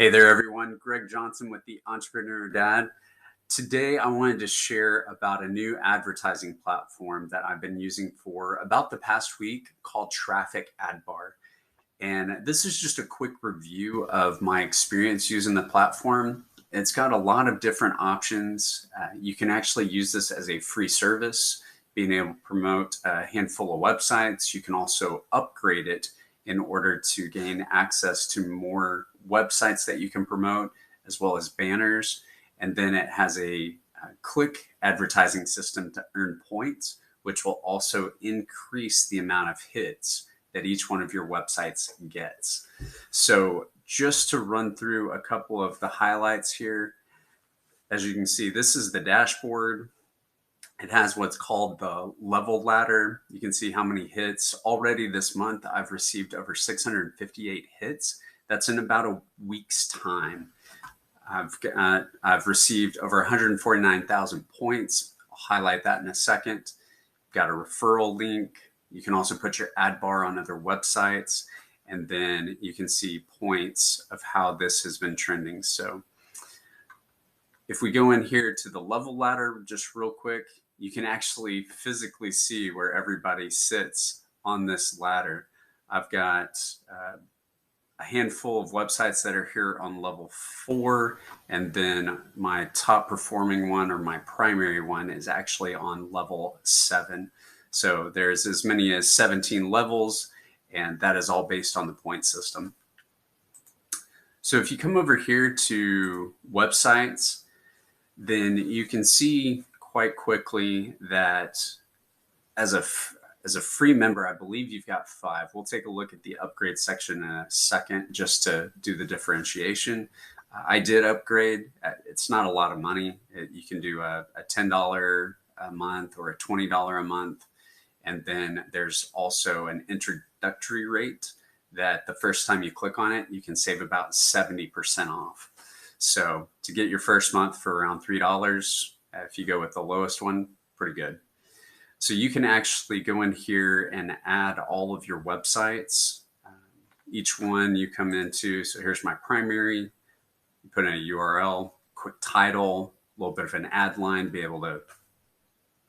Hey there, everyone. Gregg Johnson with the Entrepreneur Dad. Today, I wanted to share about a new advertising platform that I've been using for about the past week called Traffic Ad Bar. And this is just a quick review of my experience using the platform. It's got a lot of different options. You can actually use this as a free service, being able to promote a handful of websites. You can also upgrade it in order to gain access to more websites that you can promote, as well as banners. And then it has a click advertising system to earn points, which will also increase the amount of hits that each one of your websites gets. So just to run through a couple of the highlights here, as you can see, this is the dashboard. It has what's called the level ladder. You can see how many hits. Already this month, I've received over 658 hits. That's in about a week's time. I've received over 149,000 points. I'll highlight that in a second. Got a referral link. You can also put your ad bar on other websites, and then you can see points of how this has been trending. So if we go in here to the level ladder, just real quick, you can actually physically see where everybody sits on this ladder. I've got a handful of websites that are here on level 4, and then my top performing one, or my primary one, is actually on level 7. So there's as many as 17 levels, and that is all based on the point system. So if you come over here to websites, then you can see quite quickly that as a free member, I believe you've got 5. We'll take a look at the upgrade section in a second just to do the differentiation. I did upgrade. It's not a lot of money. You can do a $10 a month or a $20 a month. And then there's also an introductory rate that the first time you click on it, you can save about 70% off. So to get your first month for around $3, if you go with the lowest one, pretty good. So you can actually go in here and add all of your websites. Each one you come into, so here's my primary, you put in a URL, quick title, a little bit of an ad line, be able to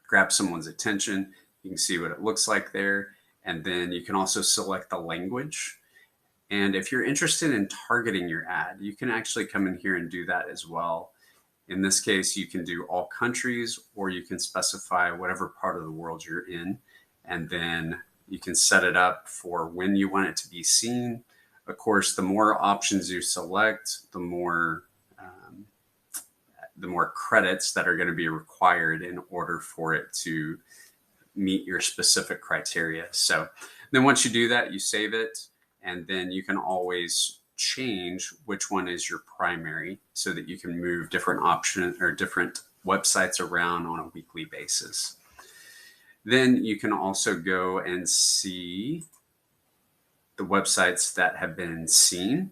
grab someone's attention. You can see what it looks like there. And then you can also select the language. And if you're interested in targeting your ad, you can actually come in here and do that as well. In this case, you can do all countries, or you can specify whatever part of the world you're in. And then you can set it up for when you want it to be seen. Of course, the more options you select, the more credits that are going to be required in order for it to meet your specific criteria. So then once you do that, you save it, and then you can always change which one is your primary so that you can move different options or different websites around on a weekly basis. Then you can also go and see the websites that have been seen.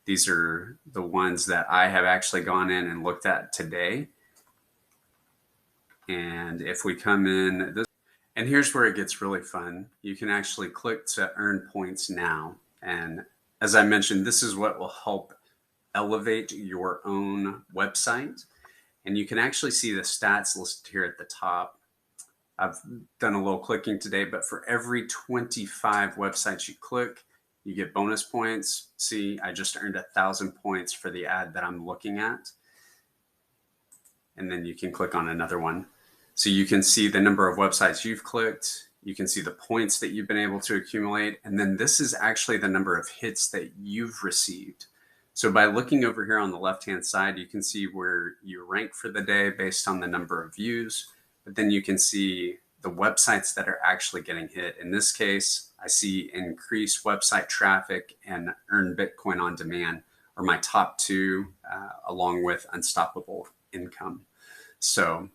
These are the ones that I have actually gone in and looked at today. And if we come in this, and here's where it gets really fun. You can actually click to earn points now. And as I mentioned, this is what will help elevate your own website. And you can actually see the stats listed here at the top. I've done a little clicking today, but for every 25 websites you click, you get bonus points. See, I just earned 1,000 points for the ad that I'm looking at. And then you can click on another one. So you can see the number of websites you've clicked. You can see the points that you've been able to accumulate. And then this is actually the number of hits that you've received. So by looking over here on the left-hand side, you can see where you rank for the day based on the number of views. But then you can see the websites that are actually getting hit. In this case, I see increased website traffic and earn Bitcoin on demand are my top 2, along with unstoppable income. So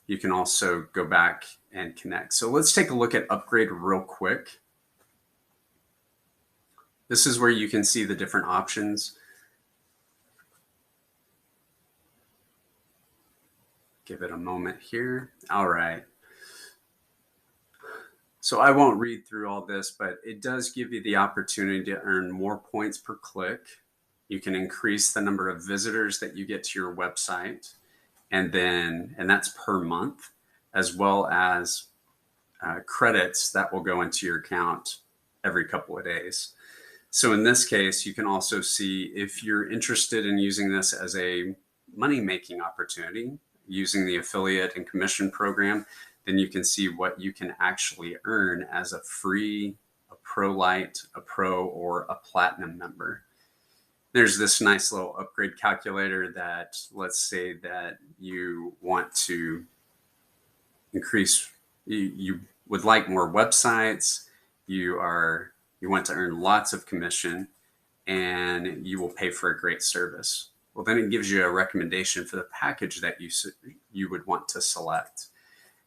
you can also go back and connect. So let's take a look at upgrade real quick. This is where you can see the different options. Give it a moment here. All right. So I won't read through all this, but it does give you the opportunity to earn more points per click. You can increase the number of visitors that you get to your website, and that's per month, as well as credits that will go into your account every couple of days. So in this case, you can also see if you're interested in using this as a money-making opportunity, using the affiliate and commission program, then you can see what you can actually earn as a free, a Pro Lite, a Pro, or a Platinum member. There's this nice little upgrade calculator that, let's say that you want to increase, you would like more websites, you want to earn lots of commission, and you will pay for a great service. Well, then it gives you a recommendation for the package that you would want to select.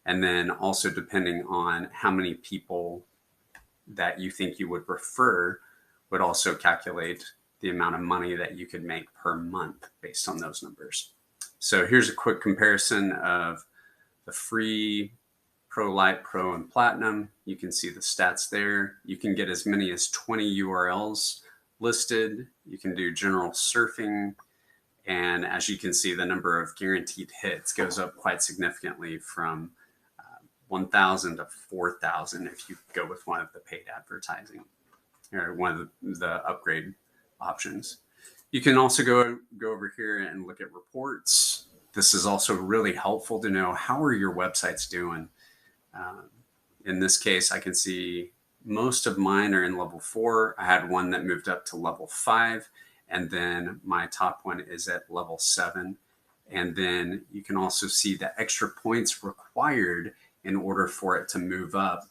And then also, depending on how many people that you think you would refer, would also calculate the amount of money that you could make per month based on those numbers. So here's a quick comparison of the free Pro Lite, Pro, and Platinum. You can see the stats there. You can get as many as 20 URLs listed. You can do general surfing. And as you can see, the number of guaranteed hits goes up quite significantly from 1,000 to 4,000 if you go with one of the paid advertising or one of the upgrade options. You can also go over here and look at reports. This is also really helpful to know how are your websites doing. In this case, I can see most of mine are in level 4. I had one that moved up to level 5, and then my top one is at level 7. And then you can also see the extra points required in order for it to move up.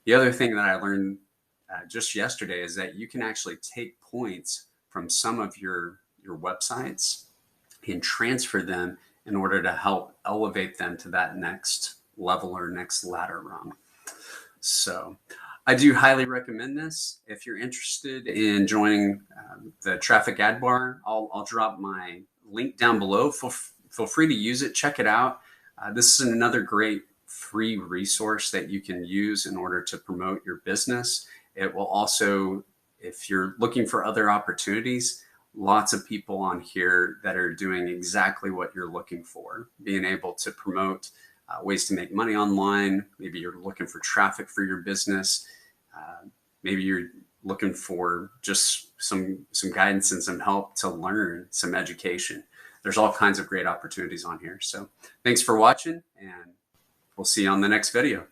The other thing that I learned just yesterday is that you can actually take points from some of your websites and transfer them in order to help elevate them to that next level or next ladder rung. So I do highly recommend this. If you're interested in joining the Traffic Ad Bar, I'll drop my link down below. Feel free to use it. Check it out. This is another great free resource that you can use in order to promote your business. It will also, if you're looking for other opportunities, lots of people on here that are doing exactly what you're looking for, being able to promote ways to make money online. Maybe you're looking for traffic for your business. Maybe you're looking for just some guidance and some help to learn some education. There's all kinds of great opportunities on here. So thanks for watching, and we'll see you on the next video.